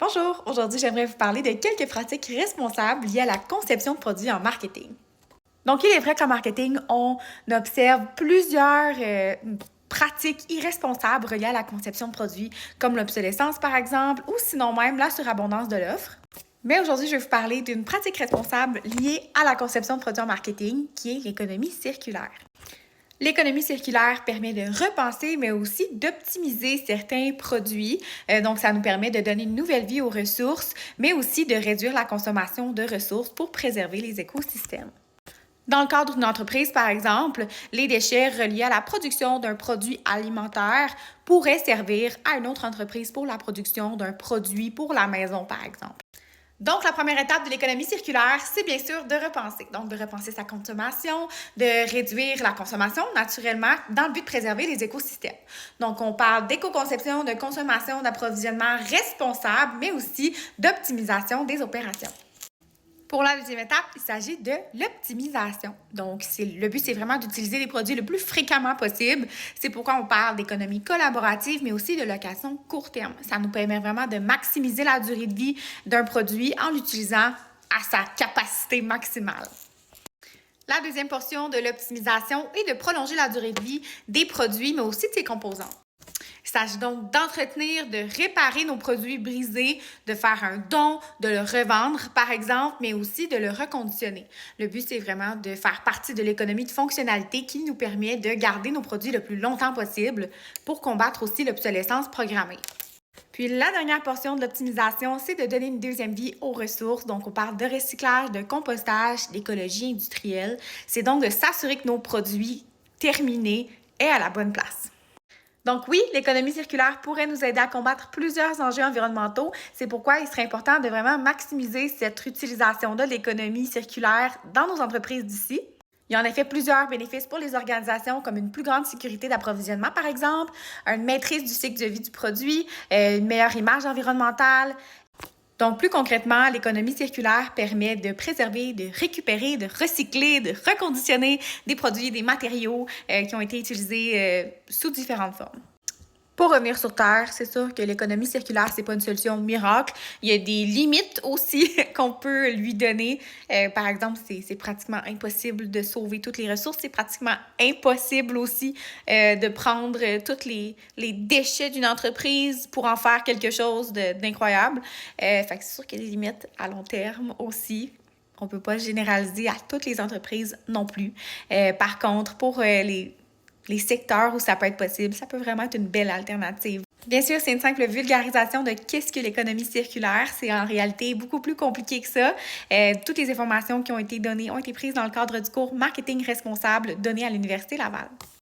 Bonjour, aujourd'hui j'aimerais vous parler de quelques pratiques responsables liées à la conception de produits en marketing. Donc il est vrai qu'en marketing, on observe plusieurs pratiques irresponsables reliées à la conception de produits, comme l'obsolescence par exemple, ou sinon même la surabondance de l'offre. Mais aujourd'hui, je vais vous parler d'une pratique responsable liée à la conception de produits en marketing, qui est l'économie circulaire. L'économie circulaire permet de repenser, mais aussi d'optimiser certains produits. Donc, ça nous permet de donner une nouvelle vie aux ressources, mais aussi de réduire la consommation de ressources pour préserver les écosystèmes. Dans le cadre d'une entreprise, par exemple, les déchets reliés à la production d'un produit alimentaire pourraient servir à une autre entreprise pour la production d'un produit pour la maison, par exemple. Donc, la première étape de l'économie circulaire, c'est bien sûr de repenser. Donc, de repenser sa consommation, de réduire la consommation naturellement dans le but de préserver les écosystèmes. Donc, on parle d'éco-conception, de consommation, d'approvisionnement responsable, mais aussi d'optimisation des opérations. Pour la deuxième étape, il s'agit de l'optimisation. Donc, le but, c'est vraiment d'utiliser les produits le plus fréquemment possible. C'est pourquoi on parle d'économie collaborative, mais aussi de location court terme. Ça nous permet vraiment de maximiser la durée de vie d'un produit en l'utilisant à sa capacité maximale. La deuxième portion de l'optimisation est de prolonger la durée de vie des produits, mais aussi de ses composants. Il s'agit donc d'entretenir, de réparer nos produits brisés, de faire un don, de le revendre, par exemple, mais aussi de le reconditionner. Le but, c'est vraiment de faire partie de l'économie de fonctionnalité qui nous permet de garder nos produits le plus longtemps possible pour combattre aussi l'obsolescence programmée. Puis la dernière portion de l'optimisation, c'est de donner une deuxième vie aux ressources. Donc, on parle de recyclage, de compostage, d'écologie industrielle. C'est donc de s'assurer que nos produits terminés aient à la bonne place. Donc oui, l'économie circulaire pourrait nous aider à combattre plusieurs enjeux environnementaux. C'est pourquoi il serait important de vraiment maximiser cette utilisation-là de l'économie circulaire dans nos entreprises d'ici. Il y a en effet plusieurs bénéfices pour les organisations, comme une plus grande sécurité d'approvisionnement, par exemple, une maîtrise du cycle de vie du produit, une meilleure image environnementale. Donc, plus concrètement, l'économie circulaire permet de préserver, de récupérer, de recycler, de reconditionner des produits, des matériaux qui ont été utilisés sous différentes formes. Pour revenir sur Terre, c'est sûr que l'économie circulaire, c'est pas une solution miracle. Il y a des limites aussi qu'on peut lui donner. Par exemple, c'est pratiquement impossible de sauver toutes les ressources. C'est pratiquement impossible aussi de prendre tous les déchets d'une entreprise pour en faire quelque chose d'incroyable. Fait que c'est sûr qu'il y a des limites à long terme aussi. On peut pas généraliser à toutes les entreprises non plus. Par contre, pour les secteurs où ça peut être possible, ça peut vraiment être une belle alternative. Bien sûr, c'est une simple vulgarisation de qu'est-ce que l'économie circulaire. C'est en réalité beaucoup plus compliqué que ça. Toutes les informations qui ont été données ont été prises dans le cadre du cours Marketing responsable donné à l'Université Laval.